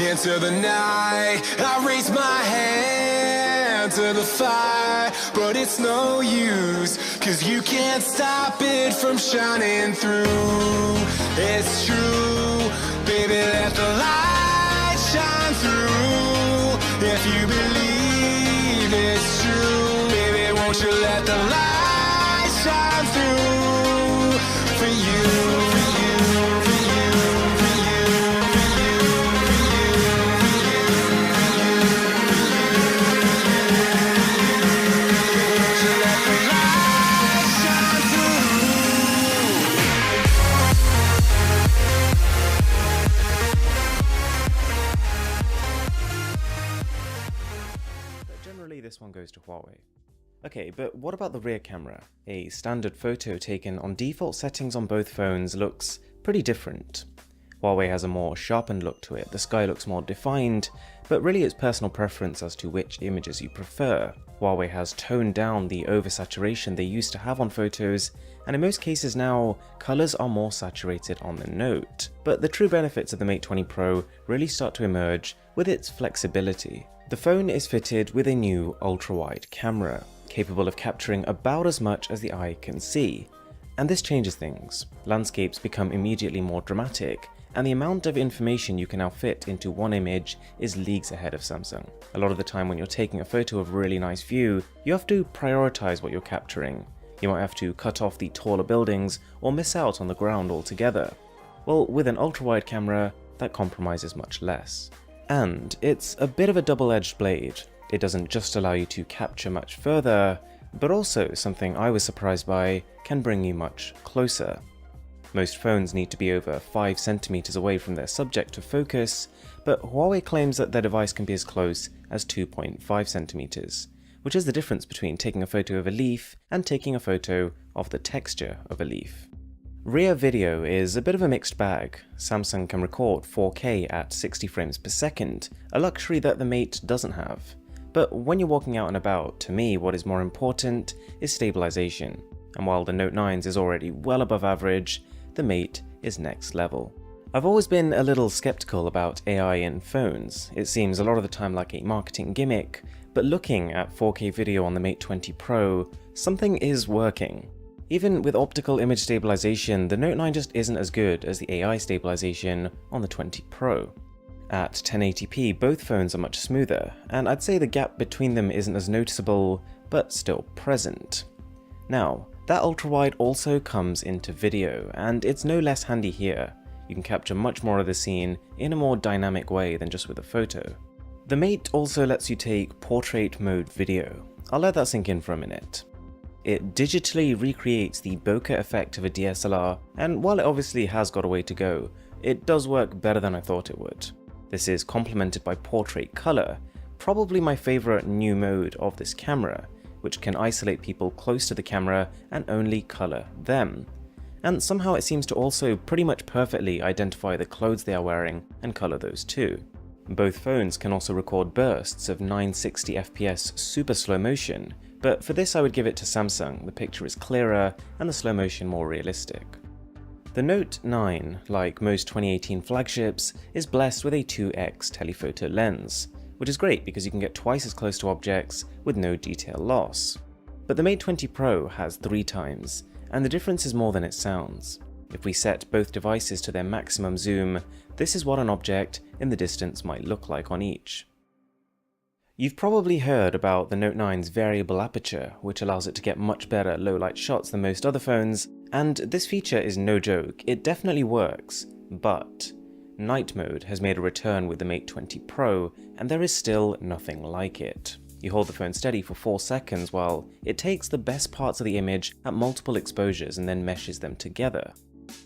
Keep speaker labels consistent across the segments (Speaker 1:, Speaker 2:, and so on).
Speaker 1: into the night. I raise my hand to the fire, but it's no use, 'cause you can't stop it from shining through. It's true, baby, let the light shine through. If you believe it's true, baby, won't you let the light shine through for you, for you, for you, for you, for you, for you, for you, won't you let the light shine
Speaker 2: through. Generally, this one goes to Huawei. Okay, but what about the rear camera? A standard photo taken on default settings on both phones looks pretty different. Huawei has a more sharpened look to it, the sky looks more defined, but really it's personal preference as to which images you prefer. Huawei has toned down the oversaturation they used to have on photos, and in most cases now, colours are more saturated on the Note. But the true benefits of the Mate 20 Pro really start to emerge with its flexibility. The phone is fitted with a new ultra-wide camera, capable of capturing about as much as the eye can see. And this changes things. Landscapes become immediately more dramatic, and the amount of information you can now fit into one image is leagues ahead of Samsung. A lot of the time when you're taking a photo of a really nice view, you have to prioritize what you're capturing. You might have to cut off the taller buildings or miss out on the ground altogether. Well, with an ultra-wide camera, that compromise is much less. And it's a bit of a double-edged blade. It doesn't just allow you to capture much further, but also, something I was surprised by, can bring you much closer. Most phones need to be over 5 centimeters away from their subject to focus, but Huawei claims that their device can be as close as 2.5 centimeters, which is the difference between taking a photo of a leaf and taking a photo of the texture of a leaf. Rear video is a bit of a mixed bag. Samsung can record 4K at 60 frames per second, a luxury that the Mate doesn't have. But when you're walking out and about, to me what is more important is stabilization. And while the Note 9's is already well above average, the Mate is next level. I've always been a little skeptical about AI in phones. It seems a lot of the time like a marketing gimmick, but looking at 4K video on the Mate 20 Pro, something is working. Even with optical image stabilization, the Note 9 just isn't as good as the AI stabilization on the 20 Pro. At 1080p, both phones are much smoother, and I'd say the gap between them isn't as noticeable, but still present. Now, that ultra-wide also comes into video, and it's no less handy here. You can capture much more of the scene in a more dynamic way than just with a photo. The Mate also lets you take portrait mode video. I'll let that sink in for a minute. It digitally recreates the bokeh effect of a DSLR, and while it obviously has got a way to go, it does work better than I thought it would. This is complemented by portrait color, probably my favorite new mode of this camera, which can isolate people close to the camera and only color them. And somehow it seems to also pretty much perfectly identify the clothes they are wearing and color those too. Both phones can also record bursts of 960 FPS super slow motion, but for this I would give it to Samsung. The picture is clearer and the slow motion more realistic. The Note 9, like most 2018 flagships, is blessed with a 2x telephoto lens, which is great because you can get twice as close to objects with no detail loss. But the Mate 20 Pro has 3 times, and the difference is more than it sounds. If we set both devices to their maximum zoom, this is what an object in the distance might look like on each. You've probably heard about the Note 9's variable aperture, which allows it to get much better low-light shots than most other phones, and this feature is no joke. It definitely works, but night mode has made a return with the Mate 20 Pro, and there is still nothing like it. You hold the phone steady for 4 seconds while it takes the best parts of the image at multiple exposures and then meshes them together.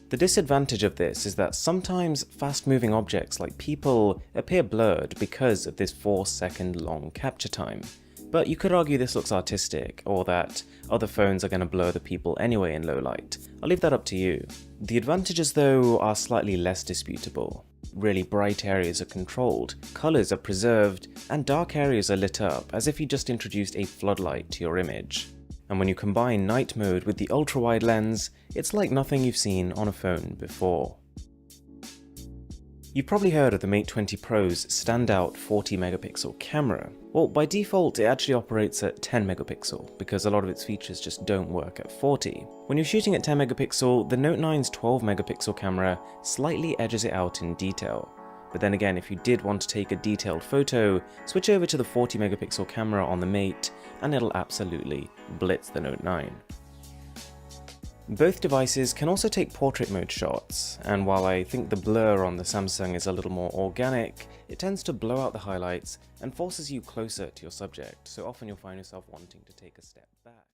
Speaker 2: The disadvantage of this is that sometimes fast-moving objects like people appear blurred because of this 4-second long capture time. But you could argue this looks artistic, or that other phones are going to blur the people anyway in low light. I'll leave that up to you. The advantages though are slightly less disputable. Really bright areas are controlled, colours are preserved, and dark areas are lit up as if you just introduced a floodlight to your image. And when you combine night mode with the ultra-wide lens, it's like nothing you've seen on a phone before. You've probably heard of the Mate 20 Pro's standout 40 megapixel camera. Well, by default it actually operates at 10 megapixel because a lot of its features just don't work at 40. When you're shooting at 10 megapixel, the Note 9's 12 megapixel camera slightly edges it out in detail. But then again, if you did want to take a detailed photo, switch over to the 40 megapixel camera on the Mate and it'll absolutely blitz the Note 9. Both devices can also take portrait mode shots, and while I think the blur on the Samsung is a little more organic, it tends to blow out the highlights and forces you closer to your subject, so often you'll find yourself wanting to take a step back.